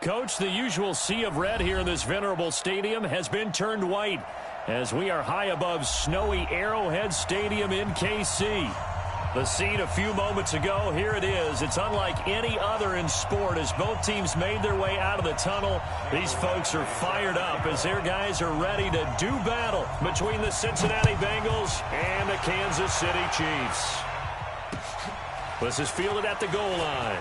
Coach, the usual sea of red here in this venerable stadium has been turned white as we are high above snowy Arrowhead Stadium in KC. The scene a few moments ago, here it is. It's unlike any other in sport as both teams made their way out of the tunnel. These folks are fired up as their guys are ready to do battle between the Cincinnati Bengals and the Kansas City Chiefs. This is fielded at the goal line.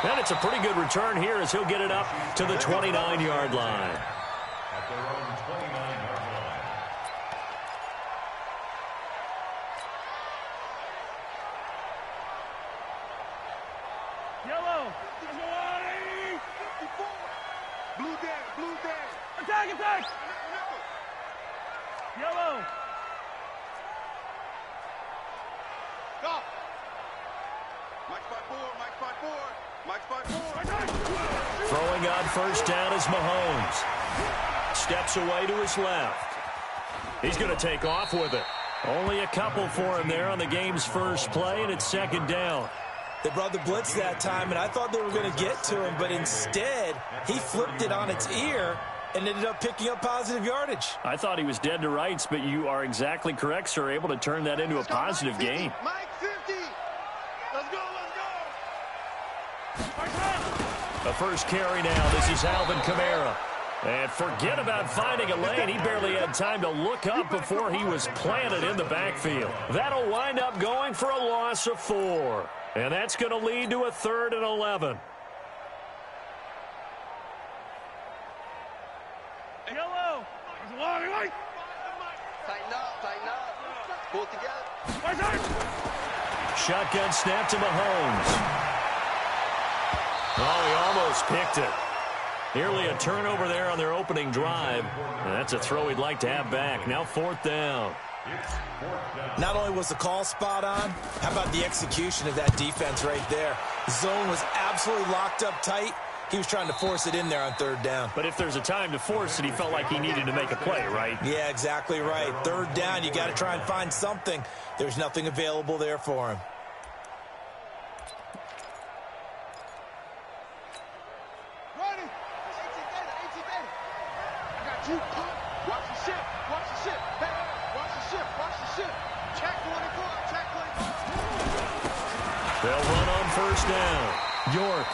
And it's a pretty good return here as he'll get it up to the 29-yard line. At their own 29-yard line. Yellow. Blue dead. Attack. Yellow. Stop. Mike 5-4. Throwing on first down is Mahomes. Steps away to his left. He's going to take off with it. Only a couple for him there on the game's first play, and it's second down. They brought the blitz that time, and I thought they were going to get to him, but instead, he flipped it on its ear and ended up picking up positive yardage. I thought he was dead to rights, but you are exactly correct, sir, able to turn that into a positive gain. Mike 50. Let's go. The first carry now. This is Alvin Kamara. And forget about finding a lane. He barely had time to look up before he was planted in the backfield. That'll wind up going for a loss of 4. And that's going to lead to a 3rd and 11. Yellow. Tighten up. Pull together. Shotgun snap to Mahomes. Oh, he almost picked it. Nearly a turnover there on their opening drive. And that's a throw he'd like to have back. Now 4th down. Not only was the call spot on, how about the execution of that defense right there? The zone was absolutely locked up tight. He was trying to force it in there on 3rd down. But if there's a time to force it, he felt like he needed to make a play, right? Yeah, exactly right. 3rd down, you got to try and find something. There's nothing available there for him. Watch the ship. Hey, watch the ship. Check 24. They'll run on first down. York.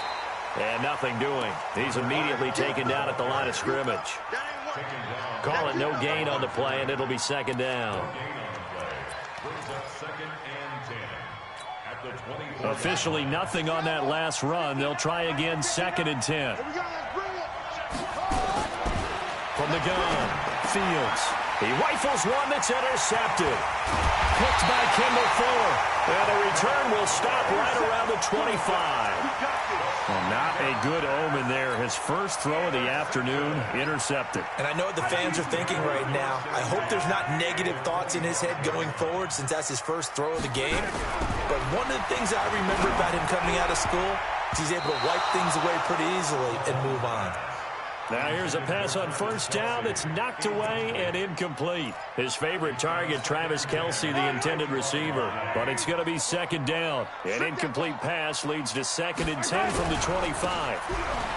And nothing doing. He's immediately taken down at the line of scrimmage. Call it no gain on the play, and it'll be second down. Officially nothing on that last run. They'll try again, 2nd and 10. From the gun, Fields. He rifles one that's intercepted. Picked by Kendall Fuller. And the return will stop right around the 25. Well, not a good omen there. His first throw of the afternoon, intercepted. And I know what the fans are thinking right now. I hope there's not negative thoughts in his head going forward since that's his first throw of the game. But one of the things I remember about him coming out of school is he's able to wipe things away pretty easily and move on. Now here's a pass on first down that's knocked away and incomplete. His favorite target, Travis Kelce, the intended receiver. But it's going to be 2nd down. An incomplete pass leads to 2nd and 10 from the 25.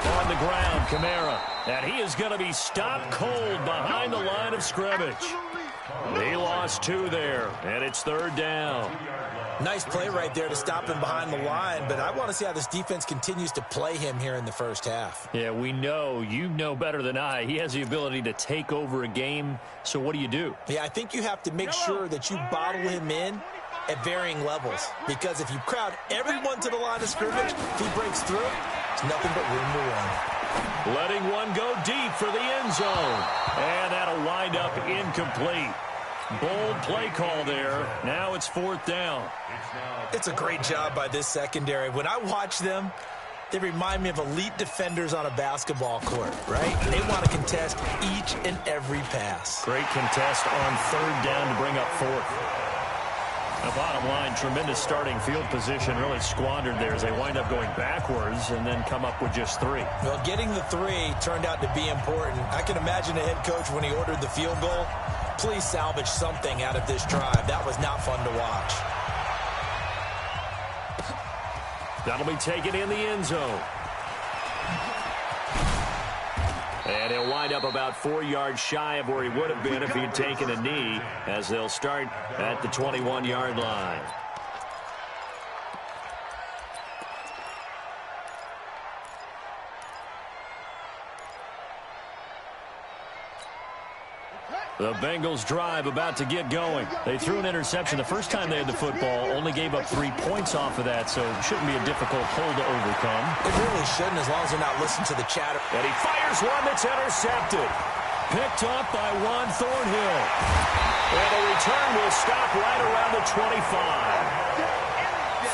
On the ground, Kamara. And he is going to be stopped cold behind the line of scrimmage. He lost 2 there, and it's 3rd down. Nice play right there to stop him behind the line, but I want to see how this defense continues to play him here in the first half. Yeah, we know. You know better than I. He has the ability to take over a game, so what do? Yeah, I think you have to make sure that you bottle him in at varying levels, because if you crowd everyone to the line of scrimmage, if he breaks through, it's nothing but room to run. Letting one go deep for the end zone, and that'll wind up incomplete. Bold play call there. Now it's 4th down. It's a great job by this secondary. When I watch them, they remind me of elite defenders on a basketball court, right? They want to contest each and every pass. Great contest on 3rd down to bring up 4th. The bottom line, tremendous starting field position, really squandered there as they wind up going backwards and then come up with just 3. Well, getting the 3 turned out to be important. I can imagine the head coach when he ordered the field goal. Please salvage something out of this drive. That was not fun to watch. That'll be taken in the end zone. And he'll wind up about 4 yards shy of where he would have been if he had taken a knee, as they'll start at the 21-yard line. The Bengals drive about to get going. They threw an interception the first time they had the football, only gave up 3 points off of that, so it shouldn't be a difficult hole to overcome. It really shouldn't, as long as they're not listening to the chatter. And he fires one that's intercepted. Picked up by Juan Thornhill. And the return will stop right around the 25.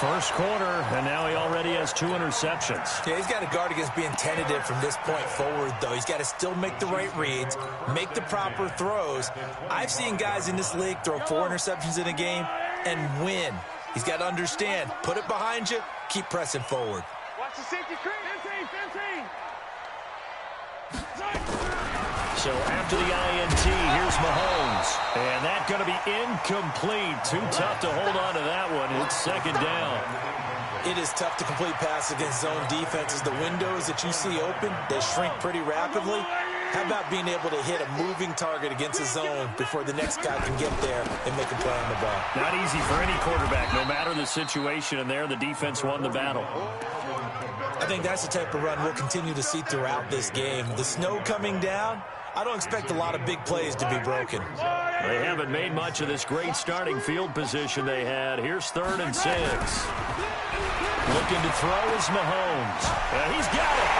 First quarter, and now he already has 2 interceptions. Yeah, he's got to guard against being tentative from this point forward, though. He's got to still make the right reads, make the proper throws. I've seen guys in this league throw 4 interceptions in a game and win. He's got to understand, put it behind you, keep pressing forward. Watch the safety creep. 15. So after the INT, here's Mahomes. And that's going to be incomplete. Too tough to hold on to that one. It's second down. It is tough to complete passes against zone defenses. The windows that you see open, they shrink pretty rapidly. How about being able to hit a moving target against a zone before the next guy can get there and make a play on the ball? Not easy for any quarterback, no matter the situation. And there, the defense won the battle. I think that's the type of run we'll continue to see throughout this game. The snow coming down, I don't expect a lot of big plays to be broken. They haven't made much of this great starting field position they had. Here's 3rd and 6. Looking to throw is Mahomes. And he's got it.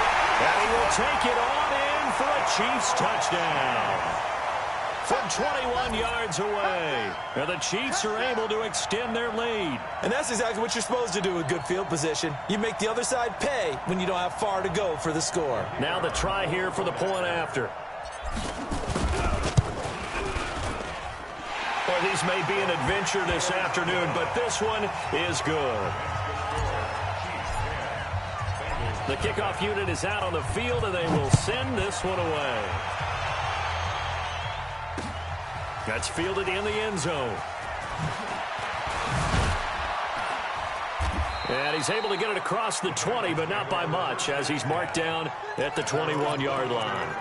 And he will take it on in for a Chiefs touchdown. From 21 yards away. And the Chiefs are able to extend their lead. And that's exactly what you're supposed to do with good field position. You make the other side pay when you don't have far to go for the score. Now the try here for the point after. Well, these may be an adventure this afternoon, but this one is good. The kickoff unit is out on the field, and they will send this one away. That's fielded in the end zone. And he's able to get it across the 20, but not by much, as he's marked down at the 21-yard line.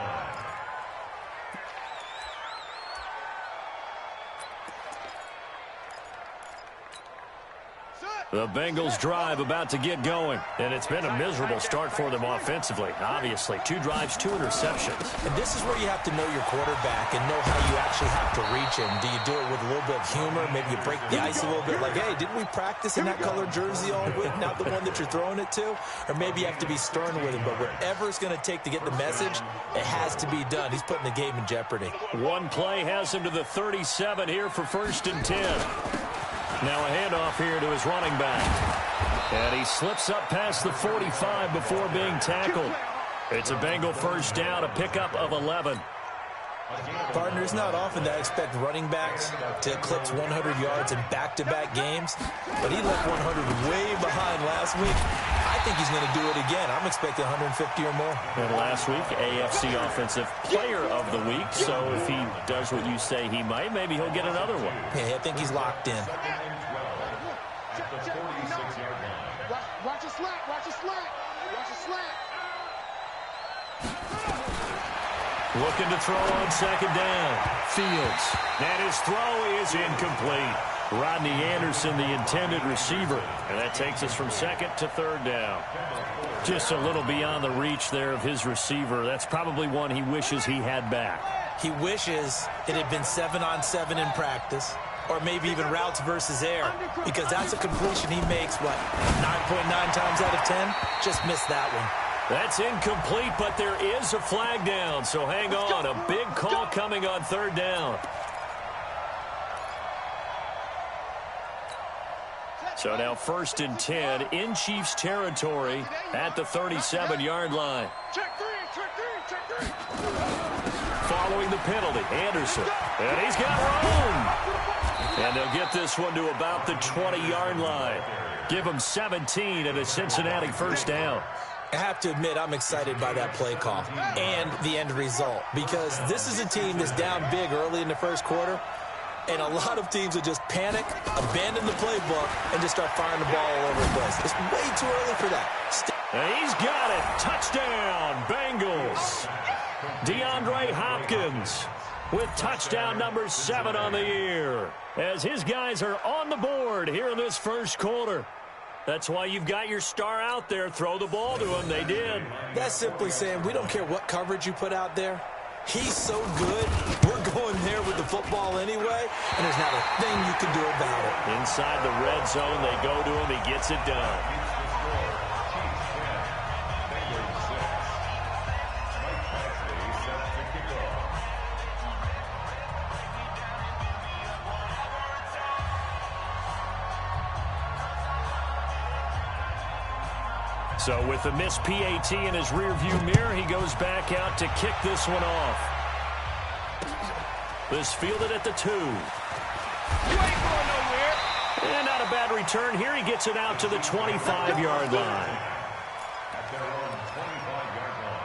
The Bengals drive about to get going, and it's been a miserable start for them offensively. Obviously, 2 drives, 2 interceptions. And this is where you have to know your quarterback and know how you actually have to reach him. Do you do it with a little bit of humor? Maybe you break the ice a little bit, like, hey, didn't we practice in that color jersey all week, not the one that you're throwing it to? Or maybe you have to be stern with him, but whatever it's going to take to get the message, it has to be done. He's putting the game in jeopardy. One play has him to the 37 here for 1st and 10. Now a handoff here to his running back. And he slips up past the 45 before being tackled. It's a Bengal first down, a pickup of 11. Partner, it's not often that I expect running backs to eclipse 100 yards in back-to-back games, but he left 100 way behind last week. I think he's going to do it again. I'm expecting 150 or more. And last week, AFC Offensive Player of the Week, so if he does what you say he might, maybe he'll get another one. Yeah, I think he's locked in. Watch a slant, watch a slant, watch a slant. Looking to throw on 2nd down. Fields. And his throw is incomplete. Rodney Anderson, the intended receiver. And that takes us from 2nd to 3rd down. Just a little beyond the reach there of his receiver. That's probably one he wishes he had back. He wishes it had been 7-on-7 in practice, or maybe even routes versus air, because that's a completion he makes, what, 9.9 times out of 10? Just missed that one. That's incomplete, but there is a flag down, so hang on. A big call coming on 3rd down. So now 1st and 10 in Chiefs territory at the 37-yard line. Check three. Following the penalty, Anderson. And he's got room. And they'll get this one to about the 20-yard line. Give them 17 and a Cincinnati first down. I have to admit, I'm excited by that play call and the end result, because this is a team that's down big early in the first quarter, And a lot of teams will just panic, abandon the playbook, and just start firing the ball all over the place. It's way too early for that. He's got it. Touchdown, Bengals. DeAndre Hopkins with touchdown number 7 on the year, as his guys are on the board here in this first quarter. That's why you've got your star out there. Throw the ball to him. They did. That's simply saying we don't care what coverage you put out there. He's so good, we're going there with the football anyway, and there's not a thing you can do about it. Inside the red zone, they go to him. He gets it done. So with the missed PAT in his rearview mirror, he goes back out to kick this one off. This fielded at the 2. You ain't going nowhere. And not a bad return here. He gets it out to the 25-yard line. At their own 25-yard line.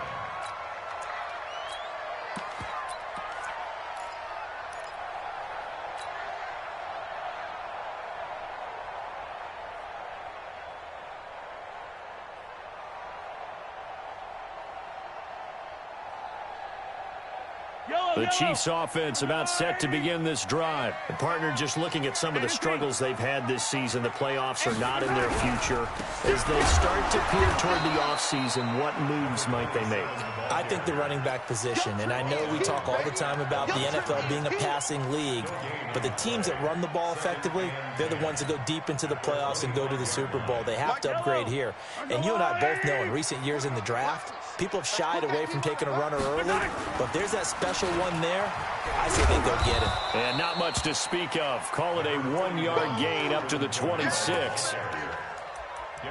The Chiefs offense about set to begin this drive. The partner just looking at some of the struggles they've had this season. The playoffs are not in their future. As they start to peer toward the offseason, what moves might they make? I think the running back position, and I know we talk all the time about the NFL being a passing league, but the teams that run the ball effectively, they're the ones that go deep into the playoffs and go to the Super Bowl. They have to upgrade here. And you and I both know in recent years in the draft, people have shied away from taking a runner early, but if there's that special one there, I say they go get it. And not much to speak of. Call it a 1-yard gain up to the 26.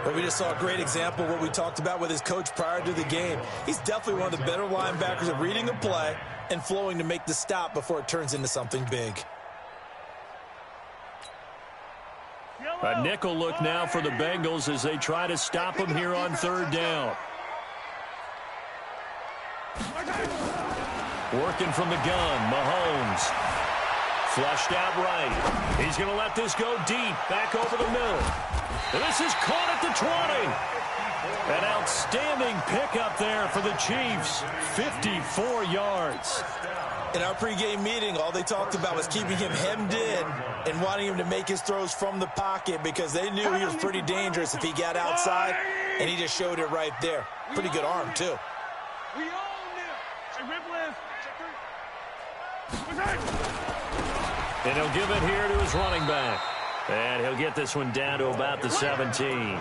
But we just saw a great example of what we talked about with his coach prior to the game. He's definitely one of the better linebackers at reading a play and flowing to make the stop before it turns into something big. A nickel look now for the Bengals as they try to stop him here on 3rd down. Working from the gun, Mahomes. Flushed out right. He's going to let this go deep, back over the middle. And this is caught at the 20. An outstanding pickup there for the Chiefs. 54 yards. In our pregame meeting, all they talked about was keeping him hemmed in and wanting him to make his throws from the pocket because they knew he was pretty dangerous if he got outside, and he just showed it right there. Pretty good arm, too. We own them. Check Ripley. And he'll give it here to his running back. And he'll get this one down to about the 17.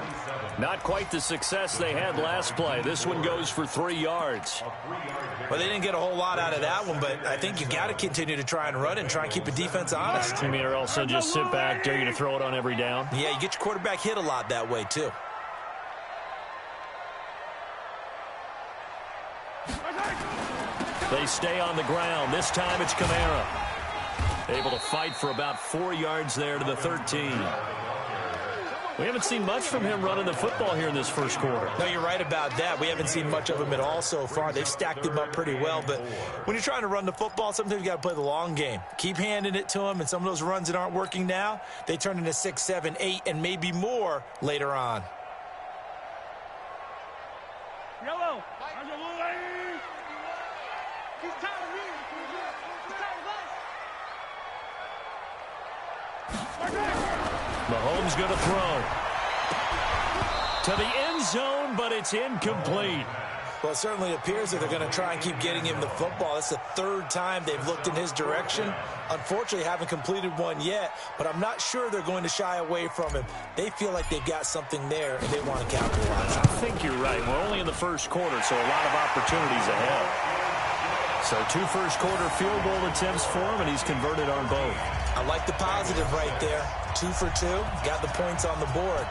Not quite the success they had last play. This one goes for 3 yards. Well, they didn't get a whole lot out of that one, but I think you got to continue to try and run and try and keep the defense honest. You mean, or also just sit back, dare you to throw it on every down? Yeah, you get your quarterback hit a lot that way, too. They stay on the ground. This time it's Kamara. Able to fight for about 4 yards there to the 13. We haven't seen much from him running the football here in this first quarter. No, you're right about that. We haven't seen much of him at all so far. They've stacked him up pretty well, but when you're trying to run the football, sometimes you got to play the long game. Keep handing it to him, and some of those runs that aren't working now, they turn into 6, 7, 8, and maybe more later on. Yellow. He's tired of me. He's tired of us. Mahomes going to throw. To the end zone, but it's incomplete. Well, it certainly appears that they're going to try and keep getting him the football. That's the 3rd time they've looked in his direction. Unfortunately, haven't completed one yet, but I'm not sure they're going to shy away from him. They feel like they've got something there, and they want to capitalize. I think you're right. We're only in the first quarter, so a lot of opportunities ahead. So 2 first-quarter field goal attempts for him, and he's converted on both. I like the positive right there. 2 for 2, got the points on the board.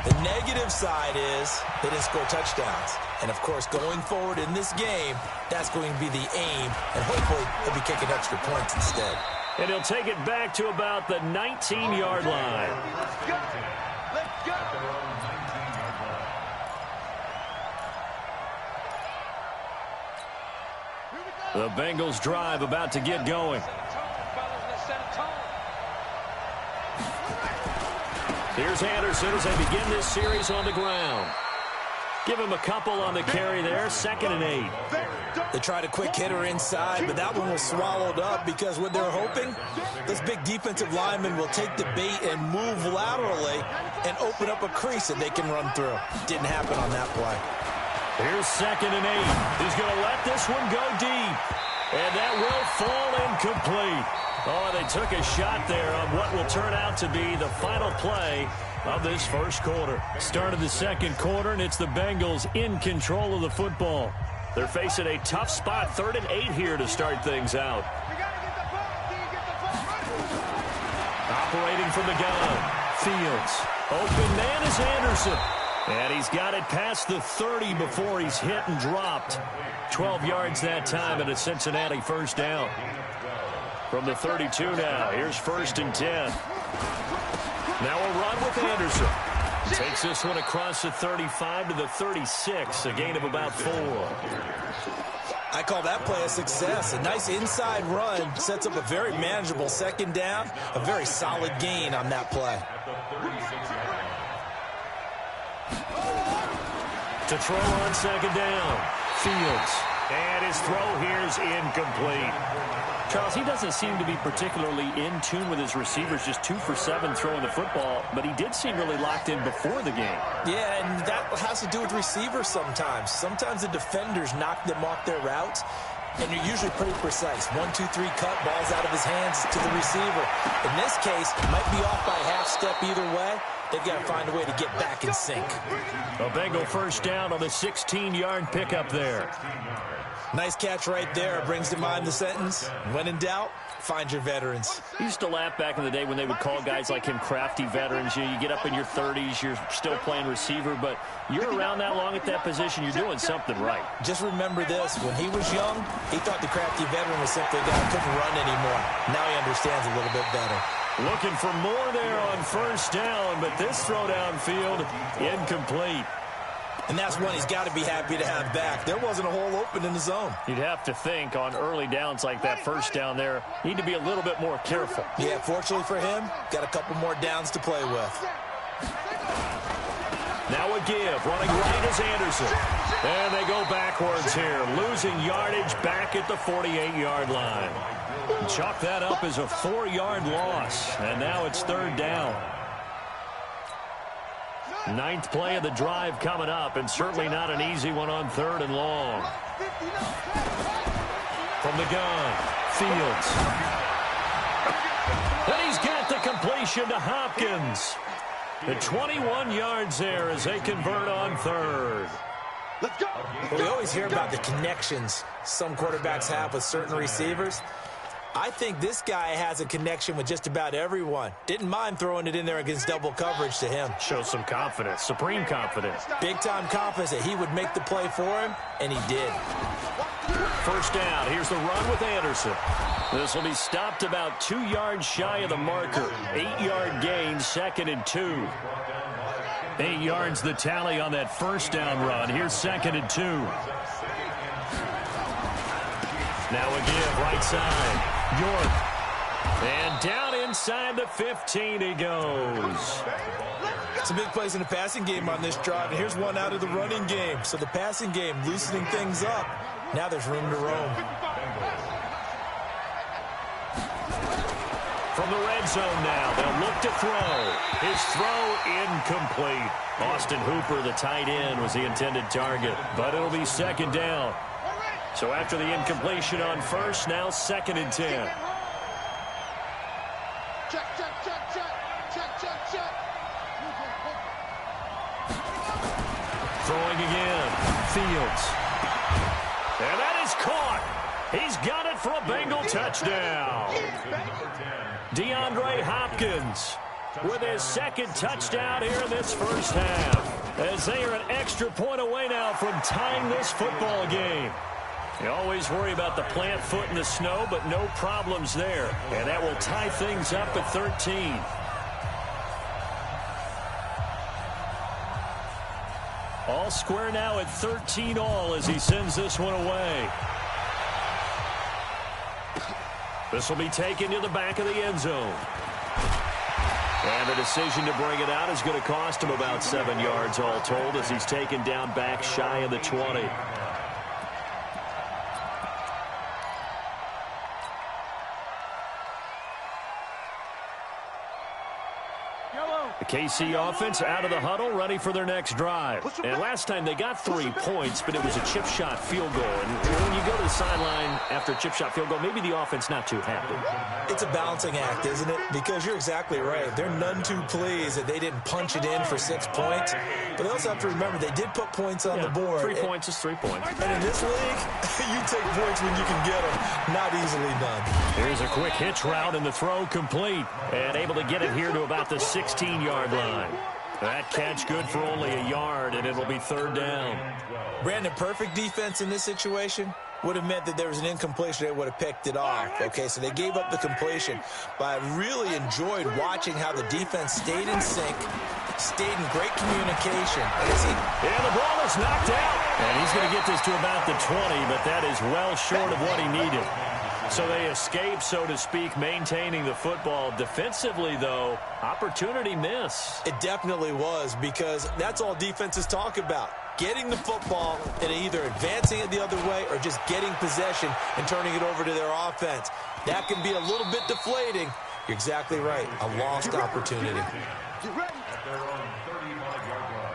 The negative side is they didn't score touchdowns. And, of course, going forward in this game, that's going to be the aim, and hopefully he'll be kicking extra points instead. And he'll take it back to about the 19-yard line. Let's go. Let's go. The Bengals drive about to get going. Fellas, let's set a tone. Here's Anderson as they begin this series on the ground. Give him a couple on the carry there, 2nd and 8. They tried a quick hitter inside, but that one was swallowed up because what they're hoping, this big defensive lineman will take the bait and move laterally and open up a crease that they can run through. Didn't happen on that play. Here's 2nd and 8. He's going to let this one go deep. And that will fall incomplete. Oh, they took a shot there on what will turn out to be the final play of this first quarter. Start of the second quarter, and it's the Bengals in control of the football. They're facing a tough spot, 3rd and 8 here to start things out. Operating from the gun, Fields. Open man is Anderson. And he's got it past the 30 before he's hit and dropped. 12 yards that time and a Cincinnati first down. From the 32 now, here's 1st and 10. Now a run with Anderson. Takes this one across the 35 to the 36, a gain of about 4. I call that play a success. A nice inside run sets up a very manageable 2nd down. A very solid gain on that play. To throw on 2nd down, Fields. And his throw here is incomplete. Charles, he doesn't seem to be particularly in tune with his receivers, just 2 for 7 throwing the football, but he did seem really locked in before the game. Yeah, and that has to do with receivers sometimes. Sometimes the defenders knock them off their routes, and you're usually pretty precise. 1, 2, 3 cut, ball's out of his hands to the receiver. In this case, might be off by a half step either way. They've got to find a way to get back in sync. A Bengal first down on the 16-yard pickup there. Nice catch right there. Brings to mind the sentence, when in doubt, find your veterans. He used to laugh back in the day when they would call guys like him crafty veterans. You get up in your 30s, you're still playing receiver, but you're around that long at that position, you're doing something right. Just remember this. When he was young, he thought the crafty veteran was simply a guy who couldn't run anymore. Now he understands a little bit better. Looking for more there on first down, but this throw downfield, incomplete. And that's one he's got to be happy to have back. There wasn't a hole open in the zone. You'd have to think on early downs like that first down there, need to be a little bit more careful. Yeah, fortunately for him, got a couple more downs to play with. Now a give, running right is Anderson. And they go backwards here, losing yardage back at the 48-yard line. Chalk that up as a 4-yard loss, and now it's 3rd down. 9th play of the drive coming up, and certainly not an easy one on 3rd and long. From the gun, Fields. And he's got the completion to Hopkins. The 21 yards there as they convert on 3rd. Let's go. Well, we always hear about the connections some quarterbacks have with certain receivers. I think this guy has a connection with just about everyone. Didn't mind throwing it in there against double coverage to him. Shows some confidence, supreme confidence. Big-time confidence that he would make the play for him, and he did. First down, here's the run with Anderson. This will be stopped about 2 yards shy of the marker. 8-yard gain, 2nd and 2. 8 yards the tally on that first down run. Here's 2nd and 2. Now a give, right side. York. And down inside the 15 he goes. Some big plays in the passing game on this drive, and here's one out of the running game. So the passing game loosening things up. Now there's room to roam. From the red zone now, they'll look to throw. His throw incomplete. Austin Hooper, the tight end, was the intended target, but it'll be 2nd down. So after the incompletion on first, now 2nd and 10. Check, check, check, check. Check, check, check. Throwing again. Fields. And that is caught. He's got it for a Bengal touchdown. DeAndre Hopkins with his 2nd touchdown here in this first half. As they are an extra point away now from tying this football game. You always worry about the plant foot in the snow, but no problems there. And that will tie things up at 13. All square now at 13 all as he sends this one away. This will be taken to the back of the end zone. And the decision to bring it out is going to cost him about 7 yards all told as he's taken down back shy of the 20. The KC offense out of the huddle, ready for their next drive. And last time they got 3 points, but it was a chip shot field goal. And when you go to the sideline after a chip shot field goal, maybe the offense not too happy. It's a balancing act, isn't it? Because you're exactly right. They're none too pleased that they didn't punch it in for 6 points. But they also have to remember they did put points on the board. 3 points is 3 points. And in this league, you take points when you can get them. Not easily done. Here's a quick hitch route and the throw complete. And able to get it here to about the 16-yard line. That catch good for only a yard, and it'll be 3rd down. Brandon, perfect defense in this situation would have meant that there was an incompletion. They would have picked it off. Okay, so they gave up the completion. But I really enjoyed watching how the defense stayed in sync, stayed in great communication. And the ball is knocked out. And he's going to get this to about the 20, but that is well short of what he needed. So they escape, so to speak, maintaining the football. Defensively, though, opportunity miss. It definitely was, because that's all defenses talk about. Getting the football and either advancing it the other way or just getting possession and turning it over to their offense. That can be a little bit deflating. You're exactly right. A lost opportunity. At their own 35-yard line.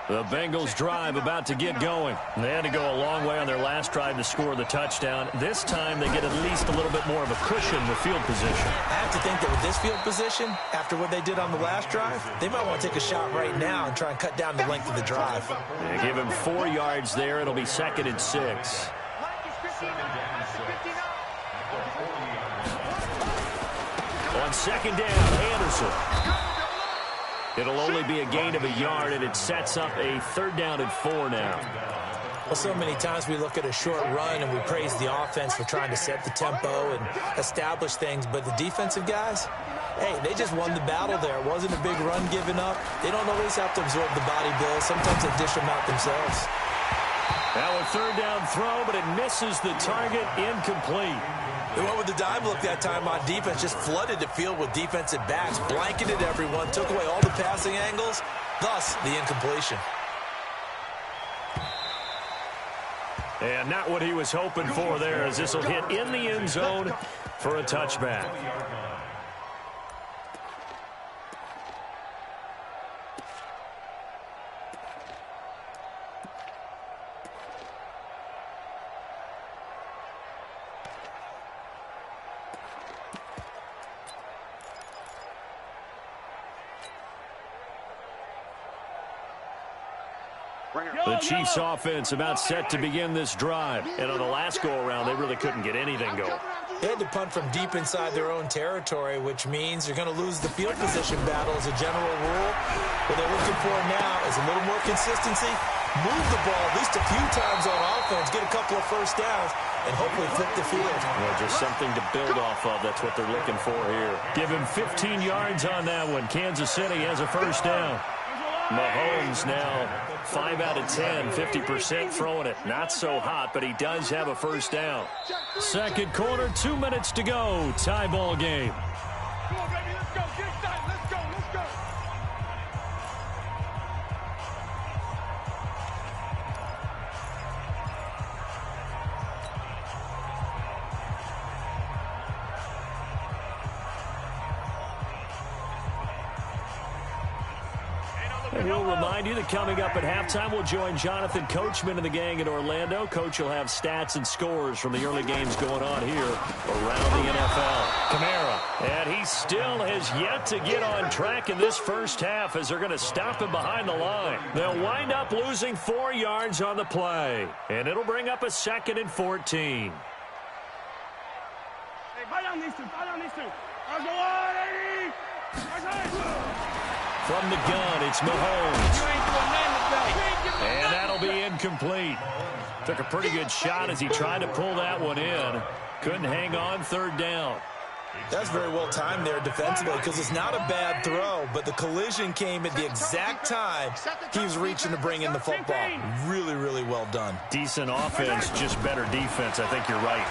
The Bengals drive about to get going. They had to go a long way on their last drive to score the touchdown. This time they get at least a little bit more of a cushion with field position. I have to think that with this field position, after what they did on the last drive, they might want to take a shot right now and try and cut down the length of the drive. They give him 4 yards there. It'll be 2nd and 6. On 2nd down, Anderson. It'll only be a gain of a yard, and it sets up a 3rd down and 4 now. Well, so many times we look at a short run and we praise the offense for trying to set the tempo and establish things, but the defensive guys, hey, they just won the battle there. It wasn't a big run given up. They don't always have to absorb the body blows. Sometimes they dish them out themselves. Now a 3rd down throw, but it misses the target, incomplete. They went with the dive look that time on defense, just flooded the field with defensive backs, blanketed everyone, took away all the passing angles, thus the incompletion. And not what he was hoping for there, as this will hit in the end zone for a touchback. The Chiefs offense about set to begin this drive. And on the last go-around, they really couldn't get anything going. They had to punt from deep inside their own territory, which means you're going to lose the field position battle as a general rule. What they're looking for now is a little more consistency, move the ball at least a few times on offense, get a couple of first downs, and hopefully flip the field. Well, just something to build off of. That's what they're looking for here. Give him 15 yards on that one. Kansas City has a first down. Mahomes now 5 out of 10, 50% throwing it. Not so hot, but he does have a first down. Second quarter, 2 minutes to go. Tie ball game. Come on, baby, let's go. Get excited. Let's go. Let's go. And we'll remind you that coming up at halftime, we'll join Jonathan Coachman and the gang in Orlando. Coach will have stats and scores from the early games going on here around the NFL. Kamara, and he still has yet to get on track in this first half as they're going to stop him behind the line. They'll wind up losing 4 yards on the play, and it'll bring up a 2nd and 14. Hey, vayan these two. Vayan these two. Let's go on, lady. From the gun, it's Mahomes. And that'll be incomplete. Took a pretty good shot as he tried to pull that one in. Couldn't hang on, 3rd down. That's very well timed there defensively because it's not a bad throw, but the collision came at the exact time he was reaching to bring in the football. Really, really well done. Decent offense, just better defense. I think you're right.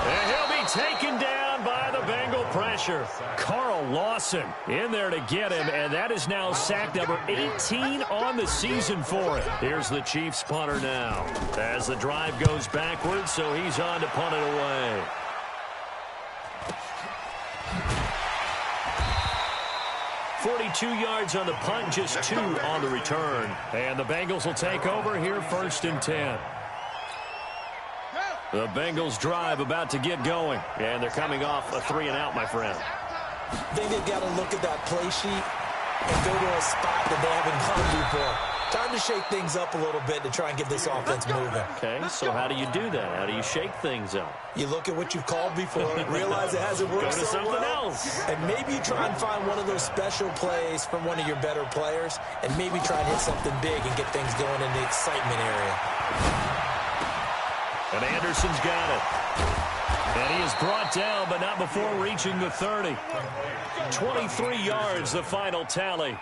And he'll be taken down by the Bengal pressure. Carl Lawson in there to get him, and that is now sack number 18 on the season for it. Here's the Chiefs punter now as the drive goes backwards, so he's on to punt it away. $42 on the punt, just 2 on the return. And the Bengals will take over here, 1st and 10. The Bengals drive about to get going, and they're coming off a 3-and-out, my friend. I think they've got to look at that play sheet and go to a spot that they haven't gone before. Time to shake things up a little bit to try and get this offense moving. Okay, so how do you do that? How do you shake things up? You look at what you've called before, realize it hasn't worked Go to so something well, else. and maybe you try and find one of those special plays from one of your better players, and maybe try and hit something big and get things going in the excitement area. And Anderson's got it. And he is brought down, but not before reaching the 30. 23 yards, the final tally.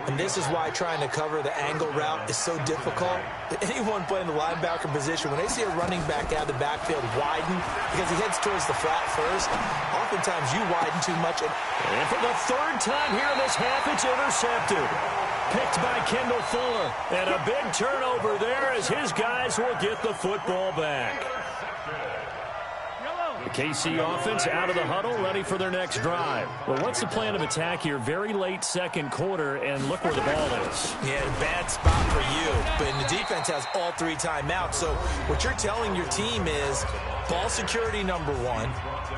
And this is why trying to cover the angle route is so difficult. Anyone playing the linebacker position, when they see a running back out of the backfield widen because he heads towards the flat first, oftentimes you widen too much. And for the 3rd time here in this half, it's intercepted. Picked by Kendall Fuller. And a big turnover there as his guys will get the football back. The KC offense out of the huddle, ready for their next drive. Well, what's the plan of attack here? Very late 2nd quarter, and look where the ball is. Yeah, bad spot for you. But the defense has all 3 timeouts. So what you're telling your team is ball security number 1.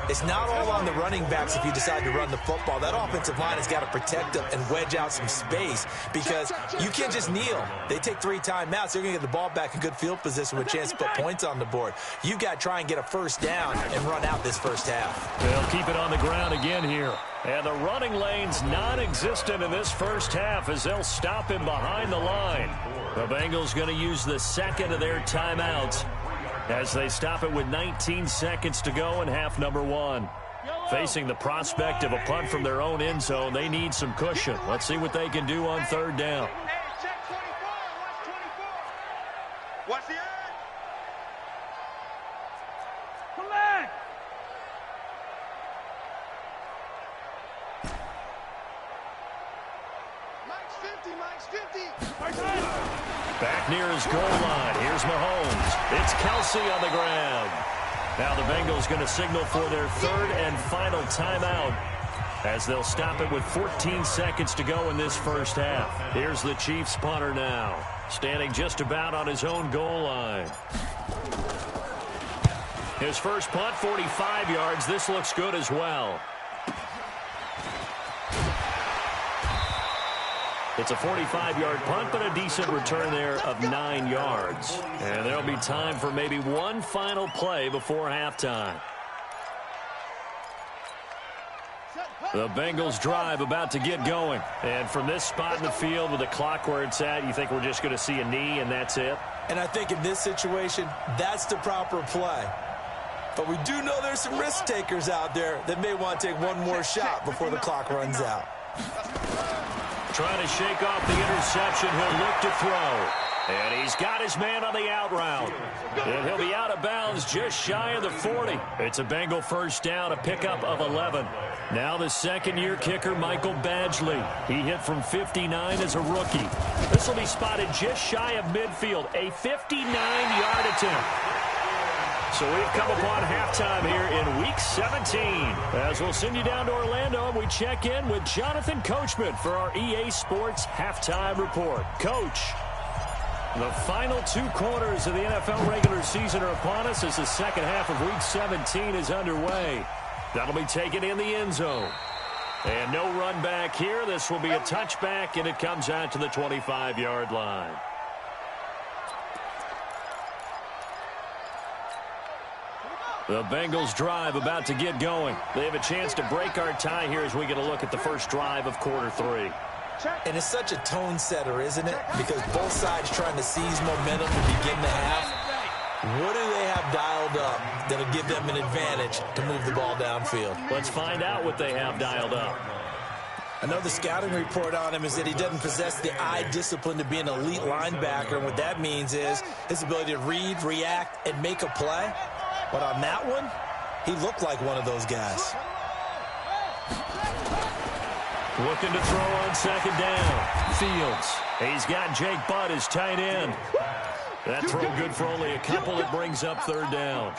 It's not all on the running backs if you decide to run the football. That offensive line has got to protect them and wedge out some space because you can't just kneel. They take 3 timeouts. They're going to get the ball back in good field position with a chance to put points on the board. You've got to try and get a 1st down and run out this 1st half. They'll keep it on the ground again here. And the running lane's non-existent in this 1st half as they'll stop him behind the line. The Bengals going to use the 2nd of their timeouts as they stop it with 19 seconds to go in half number 1. Facing the prospect of a punt from their own end zone, they need some cushion. Let's see what they can do on 3rd down. Check 24. Watch the end. Collect! Mike's 50. Back near his goal line. Here's Mahomes. It's Kelsey on the ground. Now the Bengals going to signal for their 3rd and final timeout as they'll stop it with 14 seconds to go in this 1st half. Here's the Chiefs punter now, standing just about on his own goal line. His first punt, 45 yards. This looks good as well. It's a 45-yard punt, but a decent return there of 9 yards. And there'll be time for maybe one final play before halftime. The Bengals drive about to get going. And from this spot in the field with the clock where it's at, you think we're just going to see a knee and that's it? And I think in this situation, that's the proper play. But we do know there's some risk takers out there that may want to take one more shot before the clock runs out. Trying to shake off the interception. He'll look to throw. And he's got his man on the out route. And he'll be out of bounds just shy of the 40. It's a Bengal first down, a pickup of 11. Now the second-year kicker, Michael Badgley. He hit from 59 as a rookie. This will be spotted just shy of midfield, a 59-yard attempt. So we've come upon halftime here in Week 17. As we'll send you down to Orlando, we check in with Jonathan Coachman for our EA Sports Halftime Report. Coach, the final 2 quarters of the NFL regular season are upon us as the second half of Week 17 is underway. That'll be taken in the end zone. And no run back here. This will be a touchback, and it comes out to the 25-yard line. The Bengals drive about to get going. They have a chance to break our tie here as we get a look at the first drive of quarter 3. And it's such a tone setter, isn't it? Because both sides trying to seize momentum to begin the half. What do they have have dialed up that'll give them an advantage to move the ball downfield? Let's find out what they have dialed up. I know the scouting report on him is that he doesn't possess the eye discipline to be an elite linebacker. And what that means is his ability to read, react, and make a play. But on that one, he looked like one of those guys. Looking to throw on second down. Fields. He's got Jake Butt as tight end. That throw good for only a couple. It brings up third down.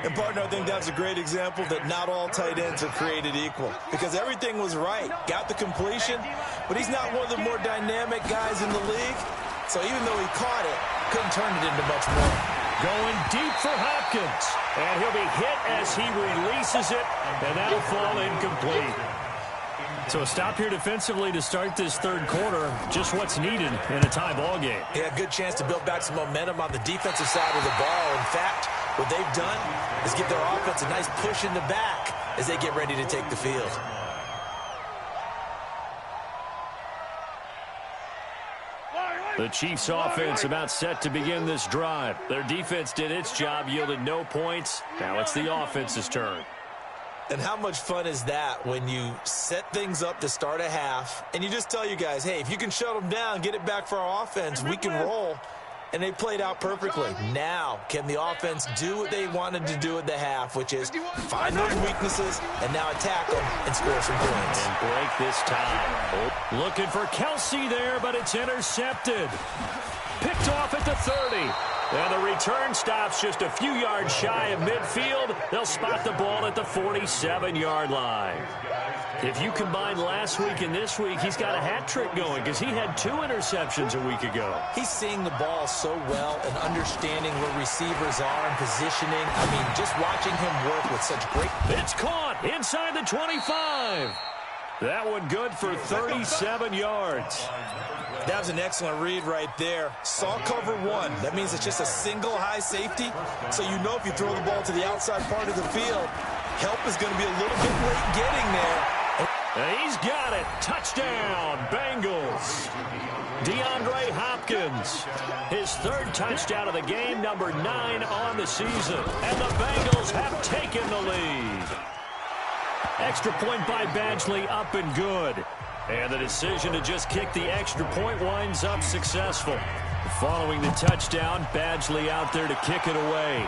And, partner, I think that's a great example that not all tight ends are created equal. Because everything was right. Got the completion, but he's not one of the more dynamic guys in the league. So even though he caught it, couldn't turn it into much more. Going deep for Hopkins. And he'll be hit as he releases it, and that'll fall incomplete. So a stop here defensively to start this third quarter. Just what's needed in a tie ball game. Yeah, good chance to build back some momentum on the defensive side of the ball. In fact, what they've done is give their offense a nice push in the back as they get ready to take the field. The Chiefs' offense about set to begin this drive. Their defense did its job, yielded no points. Now it's the offense's turn. And how much fun is that when you set things up to start a half and you just tell you guys, hey, if you can shut them down, get it back for our offense, we can roll. And they played out perfectly. Now, can the offense do what they wanted to do at the half, which is find those weaknesses and now attack them and score some points. And break this time. Looking for Kelsey there, but it's intercepted. Picked off at the 30. And the return stops just a few yards shy of midfield. They'll spot the ball at the 47-yard line. If you combine last week and this week, he's got a hat trick going because he had 2 interceptions a week ago. He's seeing the ball so well and understanding where receivers are and positioning. I mean, just watching him work with such great... It's caught inside the 25. That one good for 37 yards. That was an excellent read right there. Saw cover 1. That means it's just a single high safety. So you know if you throw the ball to the outside part of the field, help is going to be a little bit late getting there. And he's got it. Touchdown, Bengals. DeAndre Hopkins, his 3rd touchdown of the game, number 9 on the season. And the Bengals have taken the lead. Extra point by Badgley, up and good. And the decision to just kick the extra point winds up successful. Following the touchdown, Badgley out there to kick it away.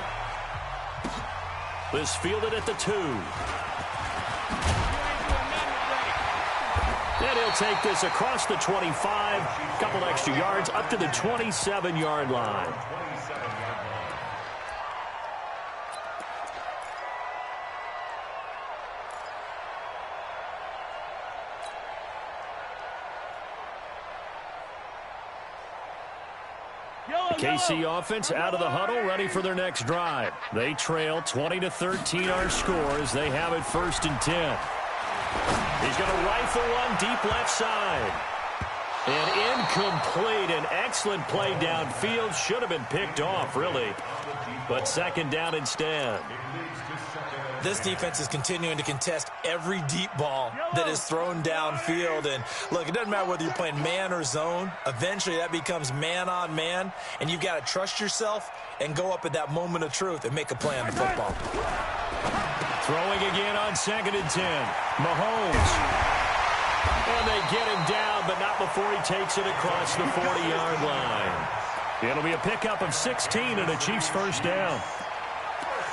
This fielded at the 2. And he'll take this across the 25, couple extra yards up to the 27-yard line. KC offense out of the huddle, ready for their next drive. They trail 20-13 our score as they have it 1st and 10. He's going to rifle one deep left side. And incomplete. An excellent play downfield. Should have been picked off, really. But 2nd down instead. This defense is continuing to contest every deep ball that is thrown downfield. And, look, it doesn't matter whether you're playing man or zone. Eventually, that becomes man on man. And you've got to trust yourself and go up at that moment of truth and make a play on the football. Throwing again on 2nd and 10. Mahomes. And they get him down, but not before he takes it across the 40-yard line. It'll be a pickup of 16 and a Chiefs 1st down.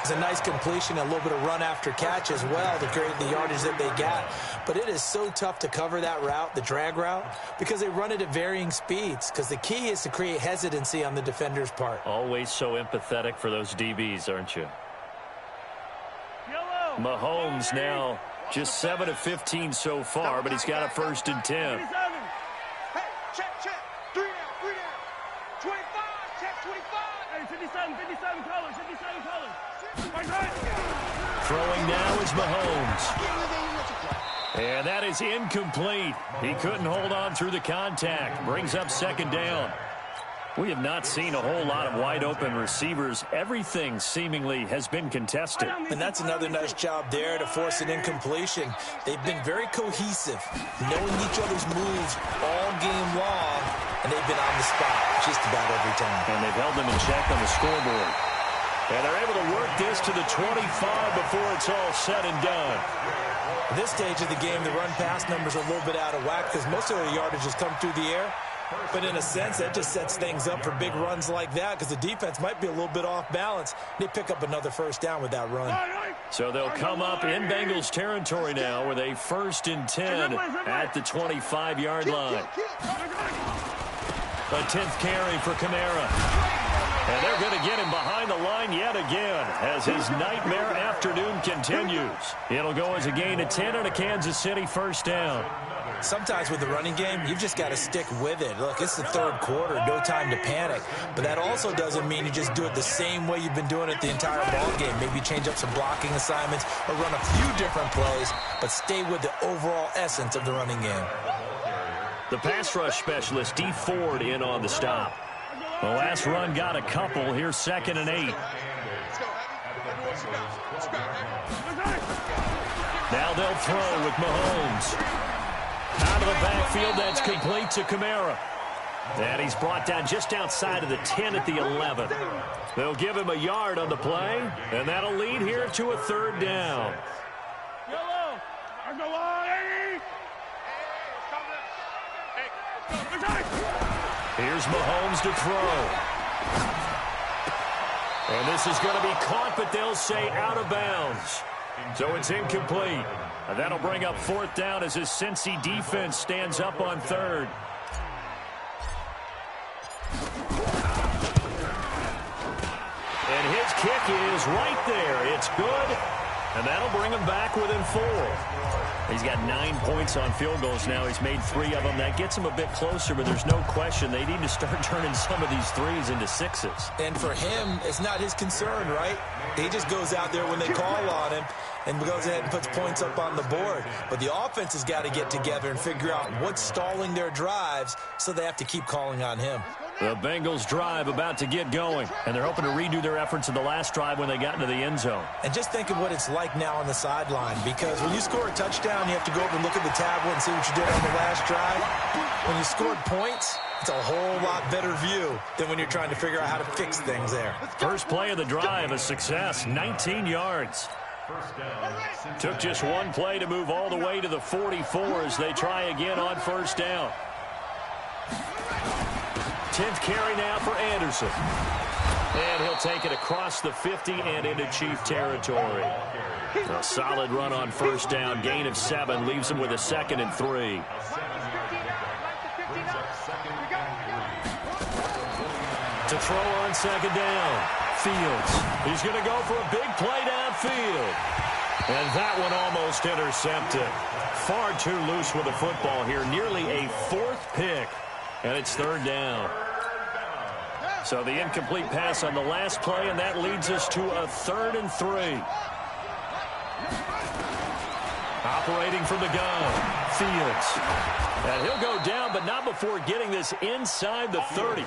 It's a nice completion, a little bit of run after catch as well to create the yardage that they got. But it is so tough to cover that route, the drag route, because they run it at varying speeds. Because the key is to create hesitancy on the defender's part. Always so empathetic for those DBs, aren't you? Mahomes now just 7 of 15 so far, but he's got a 1st and 10. Hey, check. 3 down. 25, check 25. Hey, 57 colors. Throwing now is Mahomes. And that is incomplete. He couldn't hold on through the contact. Brings up 2nd down. We have not seen a whole lot of wide-open receivers. Everything seemingly has been contested. And that's another nice job there to force an incompletion. They've been very cohesive, knowing each other's moves all game long, and they've been on the spot just about every time. And they've held them in check on the scoreboard. And they're able to work this to the 25 before it's all said and done. At this stage of the game, the run-pass numbers are a little bit out of whack because most of their yardage has come through the air. But in a sense, that just sets things up for big runs like that because the defense might be a little bit off balance. They pick up another first down with that run. So they'll come up in Bengals territory now with a 1st and 10 at the 25-yard line. A 10th carry for Kamara. And they're going to get him behind the line yet again as his nightmare afternoon continues. It'll go as a gain of 10 and a Kansas City first down. Sometimes with the running game, you've just got to stick with it. Look, it's the third quarter, no time to panic. But that also doesn't mean you just do it the same way you've been doing it the entire ball game. Maybe change up some blocking assignments or run a few different plays, but stay with the overall essence of the running game. The pass rush specialist, D. Ford, in on the stop. The last run got a couple. Here's 2nd and 8. Now they'll throw with Mahomes. Out of the backfield, that's complete to Kamara. And he's brought down just outside of the 10 at the 11. They'll give him a yard on the play, and that'll lead here to a 3rd down. Here's Mahomes to throw. And this is going to be caught, but they'll say out of bounds. So it's incomplete. And that'll bring up 4th down as his Cincy defense stands up on 3rd. And his kick is right there. It's good. And that'll bring him back within 4. He's got 9 points on field goals now. He's made 3 of them. That gets him a bit closer, but there's no question they need to start turning some of these 3s into 6s. And for him, it's not his concern, right? He just goes out there when they call on him and goes ahead and puts points up on the board. But the offense has got to get together and figure out what's stalling their drives, so they have to keep calling on him. The Bengals drive about to get going, and they're hoping to redo their efforts in the last drive when they got into the end zone. And just think of what it's like now on the sideline, because when you score a touchdown, you have to go over and look at the tablet and see what you did on the last drive. When you scored points, it's a whole lot better view than when you're trying to figure out how to fix things there. First play of the drive, a success, 19 yards. Took just one play to move all the way to the 44 as they try again on 1st down. 10th carry now for Anderson. And he'll take it across the 50 and into Chief territory. A solid run on 1st down. Gain of 7 leaves him with a 2nd and 3. To throw on 2nd down. Fields. He's going to go for a big play downfield. And that one almost intercepted. Far too loose with the football here. Nearly a 4th pick. And it's 3rd down. So the incomplete pass on the last play, and that leads us to a 3rd and 3. Operating from the gun, Fields. And he'll go down, but not before getting this inside the 30.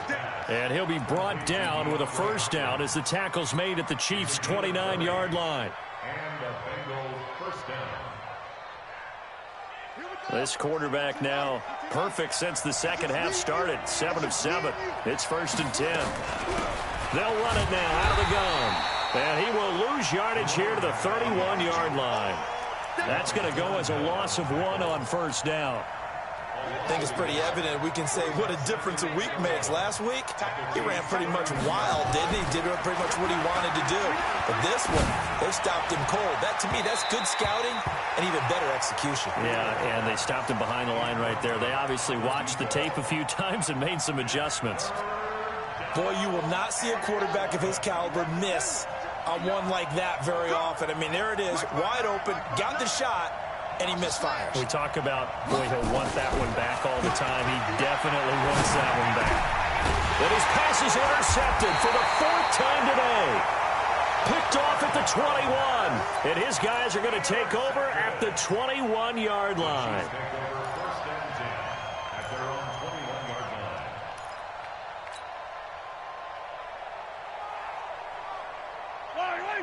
And he'll be brought down with a 1st down as the tackle's made at the Chiefs' 29-yard line. And the Bengals 1st down. This quarterback now perfect since the second half started. 7 of 7. It's 1st and 10. They'll run it now out of the gun. And he will lose yardage here to the 31-yard line. That's going to go as a loss of 1 on 1st down. I think it's pretty evident. We can say what a difference a week makes. Last week, he ran pretty much wild, didn't he? Did pretty much what he wanted to do. But this one, they stopped him cold. That, to me, that's good scouting and even better execution. Yeah, and they stopped him behind the line right there. They obviously watched the tape a few times and made some adjustments. Boy, you will not see a quarterback of his caliber miss on one like that very often. I mean, there it is, wide open, got the shot, and he misfires. We talk about, boy, he'll want that one back all the time. He definitely wants that one back. But his pass is intercepted for the 4th time today. Picked off at the 21. And his guys are going to take over at the 21-yard line.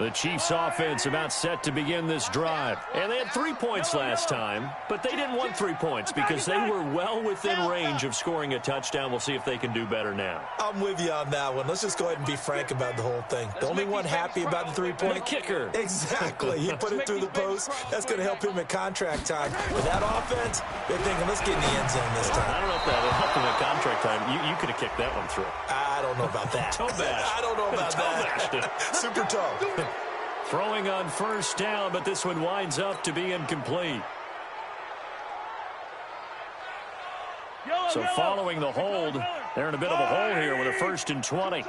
The Chiefs offense about set to begin this drive. And they had 3 points last time, but they didn't want 3 points because they were well within range of scoring a touchdown. We'll see if they can do better now. I'm with you on that one. Let's just go ahead and be frank about the whole thing. The only one happy about the 3-point the kicker. Exactly. He put it through the post. That's going to help him in contract time. With that offense, they're thinking, let's get in the end zone this time. I don't know if that helped him in contract time. You could have kicked that one through. I don't know about that. I don't know about that. Super tough. Throwing on first down, but this one winds up to be incomplete. So following the hold, they're in a bit of a hole here with a 1st and 20.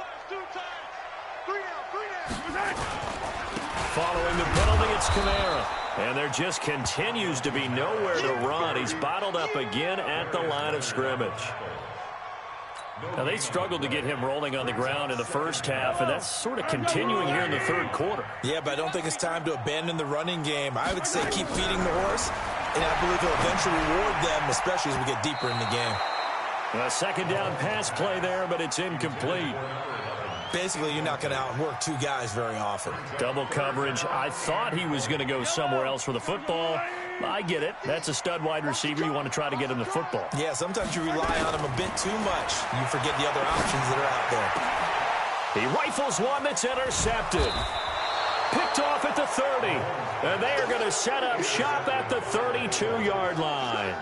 Following the penalty, it's Kamara. And there just continues to be nowhere to run. He's bottled up again at the line of scrimmage. Now, they struggled to get him rolling on the ground in the first half, and that's sort of continuing here in the third quarter. Yeah, but I don't think it's time to abandon the running game. I would say keep feeding the horse, and I believe he'll eventually reward them, especially as we get deeper in the game. A second down pass play there, but it's incomplete. Basically, you're not going to outwork 2 guys very often. Double coverage. I thought he was going to go somewhere else for the football. I get it. That's a stud wide receiver. You want to try to get him the football. Yeah, sometimes you rely on him a bit too much. You forget the other options that are out there. He rifles one that's intercepted. Picked off at the 30. And they are going to set up shop at the 32-yard line.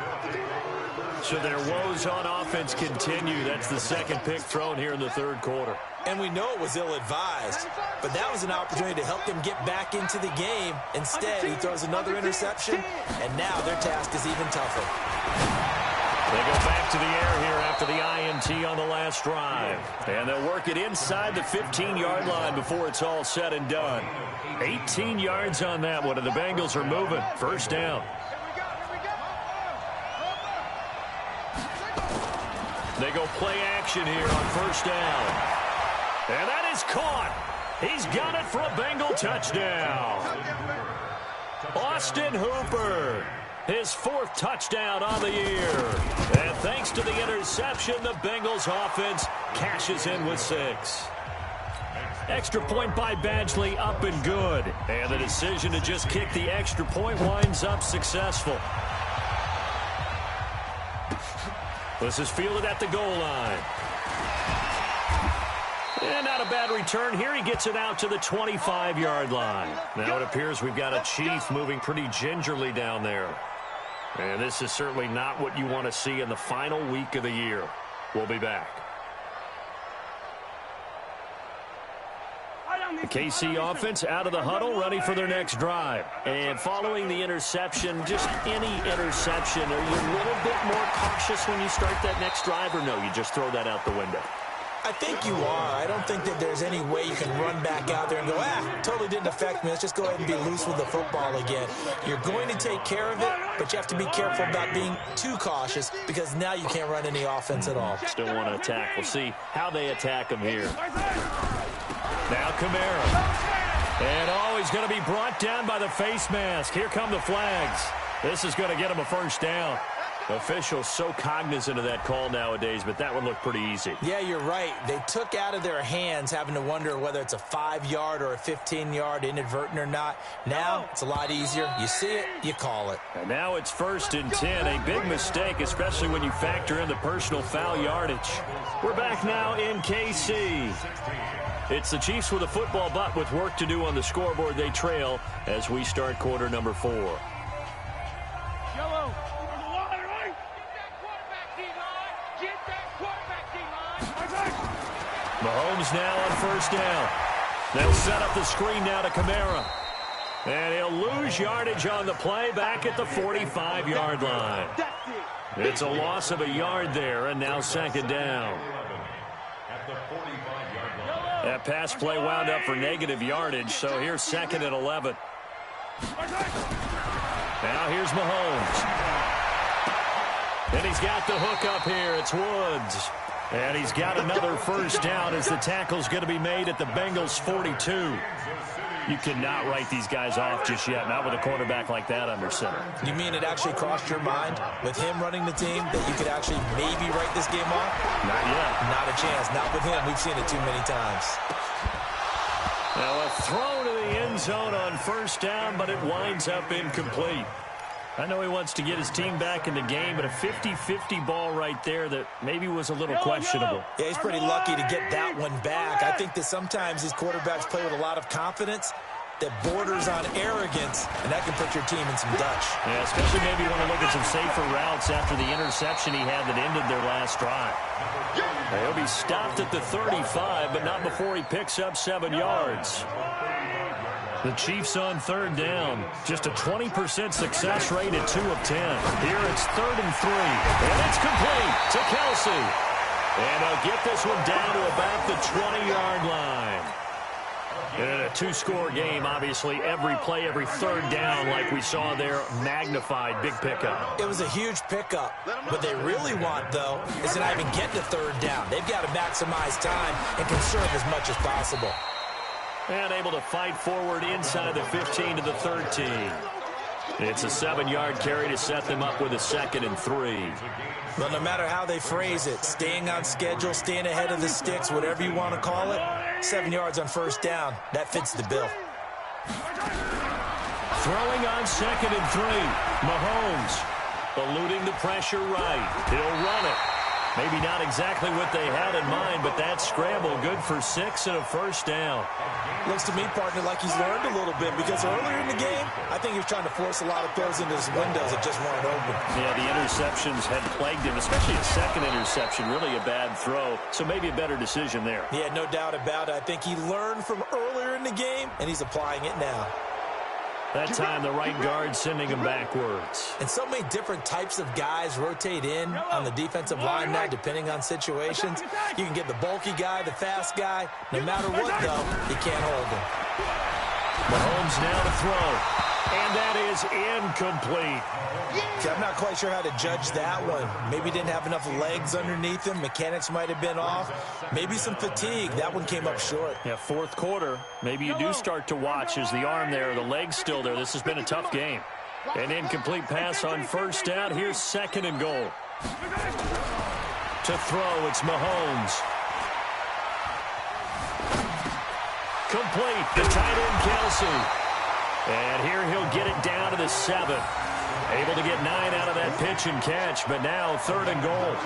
So their woes on offense continue. That's the second pick thrown here in the third quarter. And we know it was ill-advised, but that was an opportunity to help them get back into the game. Instead, he throws another interception, and now their task is even tougher. They go back to the air here after the INT on the last drive. And they'll work it inside the 15-yard line before it's all said and done. 18 yards on that one, and the Bengals are moving. First down. They go play action here on first down. And that is caught. He's got it for a Bengal touchdown. Austin Hooper, his 4th touchdown on the year. And thanks to the interception, the Bengals offense cashes in with 6. Extra point by Badgley, up and good. And the decision to just kick the extra point winds up successful. This is fielded at the goal line. And not a bad return here. He gets it out to the 25-yard line. Now it appears we've got a Chief moving pretty gingerly down there. And this is certainly not what you want to see in the final week of the year. We'll be back. The KC offense out of the huddle, ready for their next drive. And following the interception, just any interception, are you a little bit more cautious when you start that next drive, or no, you just throw that out the window? I think you are. I don't think that there's any way you can run back out there and go, totally didn't affect me. Let's just go ahead and be loose with the football again. You're going to take care of it, but you have to be careful about being too cautious because now you can't run any offense at all. Still want to attack. We'll see how they attack him here. Now Kamara. And he's going to be brought down by the face mask. Here come the flags. This is going to get him a first down. Officials so cognizant of that call nowadays, but that one looked pretty easy. Yeah, you're right. They took out of their hands having to wonder whether it's a 5-yard or a 15-yard inadvertent or not. Now it's a lot easier. You see it, you call it. And now it's 1st and 10. A big mistake, especially when you factor in the personal foul yardage. We're back now in KC. It's the Chiefs with a football, but with work to do on the scoreboard. They trail as we start quarter number 4. Mahomes now on first down. They'll set up the screen now to Kamara. And he'll lose yardage on the play back at the 45-yard line. It's a loss of a yard there, and now second down. That pass play wound up for negative yardage, so here's 2nd and 11. Now here's Mahomes. And he's got the hook up here. It's Woods. And he's got another first down as the tackle's going to be made at the Bengals' 42. You cannot write these guys off just yet, not with a quarterback like that under center. You mean it actually crossed your mind with him running the team that you could actually maybe write this game off? Not yet. Not a chance. Not with him. We've seen it too many times. Now a throw to the end end zone on first down, but it winds up incomplete. I know he wants to get his team back in the game, but a 50-50 ball right there that maybe was a little questionable. Yeah, he's pretty lucky to get that one back. I think that sometimes these quarterbacks play with a lot of confidence that borders on arrogance, and that can put your team in some Dutch. Yeah, especially maybe you want to look at some safer routes after the interception he had that ended their last drive. He'll be stopped at the 35, but not before he picks up 7 yards. The Chiefs on third down. Just a 20% success rate at 2 of 10. Here it's 3rd and 3. And it's complete to Kelsey. And they'll get this one down to about the 20-yard line. In a 2-score game, obviously, every play, every third down, like we saw there, magnified, big pickup. It was a huge pickup. What they really want, though, is to not even get to third down. They've got to maximize time and conserve as much as possible. And able to fight forward inside the 15 to the 13. It's a 7-yard carry to set them up with a 2nd and 3. Well, no matter how they phrase it, staying on schedule, staying ahead of the sticks, whatever you want to call it, 7 yards on first down, that fits the bill. Throwing on 2nd and 3. Mahomes eluding the pressure right. He'll run it. Maybe not exactly what they had in mind, but that scramble good for 6 and a first down. Looks to me, partner, like he's learned a little bit because earlier in the game, I think he was trying to force a lot of throws into his windows that just weren't open. Yeah, the interceptions had plagued him, especially a second interception, really a bad throw, so maybe a better decision there. Yeah, no doubt about it. I think he learned from earlier in the game, and he's applying it now. That time, the right guard sending him backwards. And so many different types of guys rotate in on the defensive line now, depending on situations. You can get the bulky guy, the fast guy. No matter what, though, you can't hold him. Mahomes now to throw. And that is incomplete. See, I'm not quite sure how to judge that one. Maybe didn't have enough legs underneath him. Mechanics might have been off. Maybe some fatigue. That one came up short. Yeah, 4th quarter. Maybe you do start to watch as the arm there, the leg's still there. This has been a tough game. An incomplete pass on first down. Here's 2nd and goal. To throw, it's Mahomes. Complete. The tight end, Kelsey. And here he'll get it down to the 7. Able to get 9 out of that pitch and catch, but now 3rd and goal.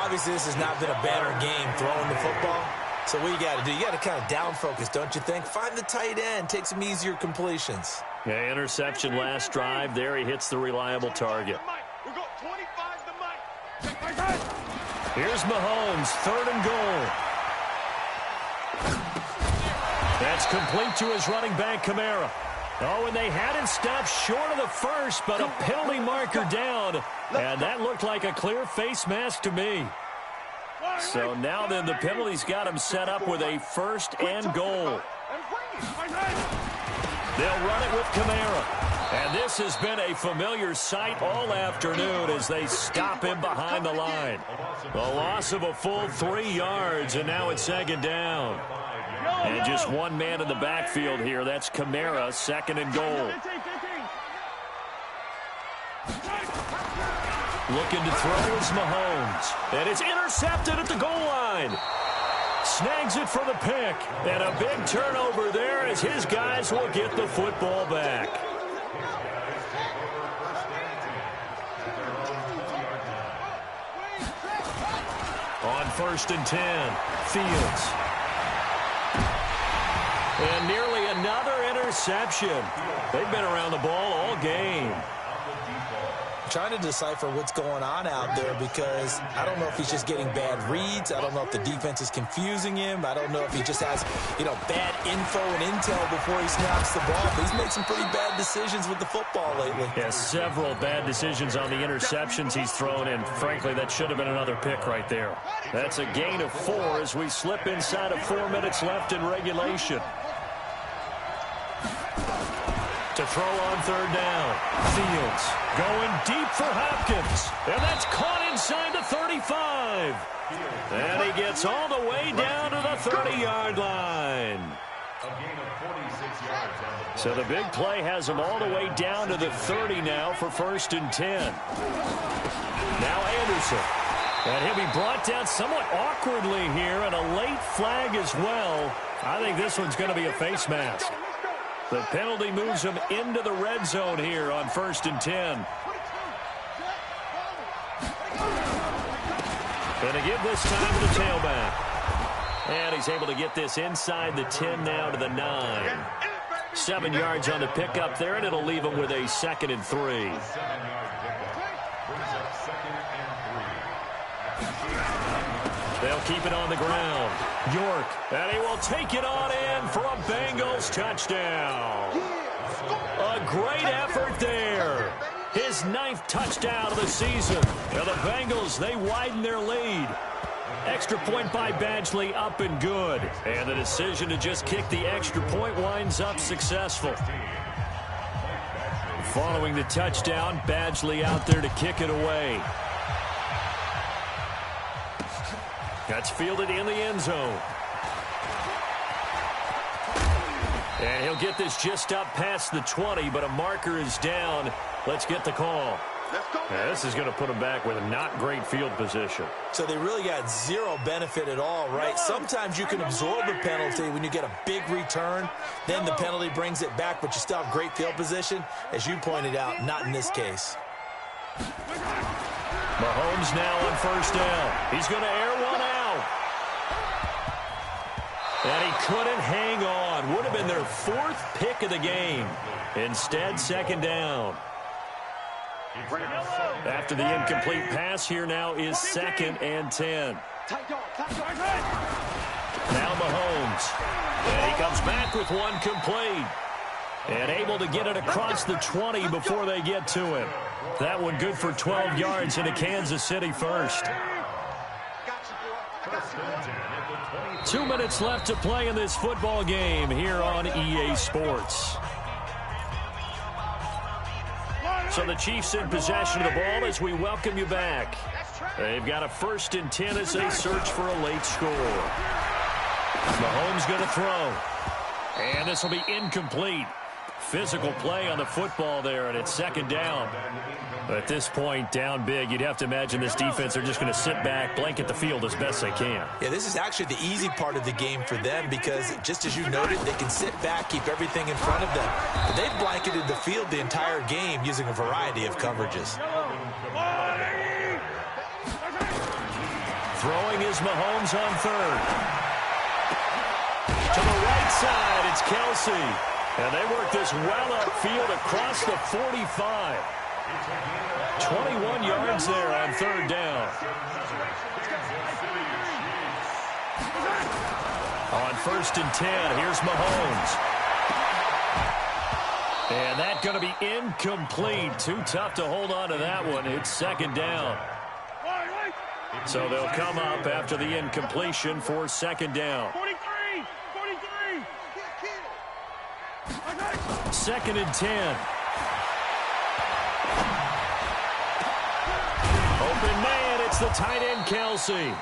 Obviously, this has not been a banner game throwing the football. So what you got to do, you got to kind of down focus, don't you think? Find the tight end, take some easier completions. Yeah, interception last drive. There he hits the reliable target. Here's Mahomes, 3rd and goal. That's complete to his running back, Kamara. Oh, and they had it stopped short of the first, but a penalty marker down. And that looked like a clear face mask to me. So now then the penalty's got him set up with a 1st and goal. They'll run it with Kamara. And this has been a familiar sight all afternoon as they stop him behind the line. The loss of a full 3 yards, and now it's 2nd down. And just one man in the backfield here. That's Kamara, 2nd and goal. Looking to throw is Mahomes. And it's intercepted at the goal line. Snags it for the pick. And a big turnover there as his guys will get the football back. On 1st and 10, Fields. And nearly another interception. They've been around the ball all game. Trying to decipher what's going on out there because I don't know if he's just getting bad reads. I don't know if the defense is confusing him. I don't know if he just has, bad info and intel before he snaps the ball. But he's made some pretty bad decisions with the football lately. Yeah, several bad decisions on the interceptions he's thrown in. Frankly, that should have been another pick right there. That's a gain of 4 as we slip inside of 4 minutes left in regulation. To throw on 3rd down. Fields going deep for Hopkins. And that's caught inside the 35. And he gets all the way down to the 30-yard line. So the big play has him all the way down to the 30 now for 1st and 10. Now Anderson. And he'll be brought down somewhat awkwardly here, and a late flag as well. I think this one's going to be a face mask. The penalty moves him into the red zone here on 1st and 10. Going to give this time to the tailback. And he's able to get this inside the 10 now to the 9. 7 yards on the pickup there, and it'll leave him with a 2nd and 3. 7-yard pickup. Brings up 2nd and 3. They'll keep it on the ground. York, and he will take it on in for a Bengals touchdown. A great effort there. His 9th touchdown of the season. Now the Bengals, they widen their lead. Extra point by Badgley, up and good. And the decision to just kick the extra point winds up successful. Following the touchdown, Badgley out there to kick it away. That's fielded in the end zone. And he'll get this just up past the 20, but a marker is down. Let's get the call. Now, this is going to put him back with a not great field position. So they really got zero benefit at all, right? Sometimes you can absorb a penalty when you get a big return. Then the penalty brings it back, but you still have great field position. As you pointed out, not in this case. Mahomes now on 1st down. He's going to air one out. And he couldn't hang on. Would have been their 4th pick of the game. Instead, 2nd down. After the incomplete pass, here now is 2nd and 10. Now Mahomes. And he comes back with one complete. And able to get it across the 20 before they get to him. That one good for 12 yards into Kansas City first. 2 minutes left to play in this football game here on EA Sports. So the Chiefs in possession of the ball as we welcome you back. They've got a 1st and 10 as they search for a late score. Mahomes going to throw. And this will be incomplete. Physical play on the football there, and it's 2nd down. At this point, down big, you'd have to imagine this defense, they're just going to sit back, blanket the field as best they can. Yeah, this is actually the easy part of the game for them because, just as you noted, they can sit back, keep everything in front of them. But they've blanketed the field the entire game using a variety of coverages. Throwing is Mahomes on 3rd. To the right side, it's Kelsey. And they work this well upfield across the 45. 21 yards there on 3rd down. On 1st and 10, here's Mahomes. And that's going to be incomplete. Too tough to hold on to that one. It's 2nd down. So they'll come up after the incompletion for 2nd down. 2nd and 10. Open man, it's the tight end, Kelsey.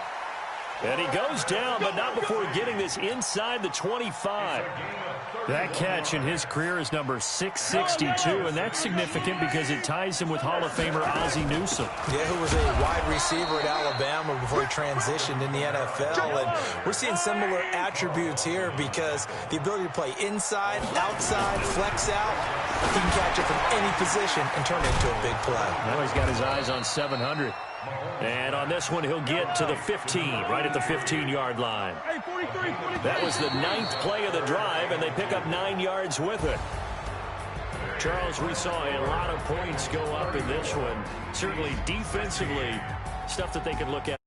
And he goes down, but not before getting this inside the 25. That catch in his career is number 662, and that's significant because it ties him with Hall of Famer Ozzie Newsome. Yeah, who was a wide receiver at Alabama before he transitioned in the NFL. And we're seeing similar attributes here because the ability to play inside, outside, flex out, he can catch it from any position and turn it into a big play. Now he's got his eyes on 700. And on this one, he'll get to the 15, right at the 15-yard line. That was the 9th play of the drive, and they pick up 9 yards with it. Charles, we saw a lot of points go up in this one. Certainly defensively, stuff that they could look at.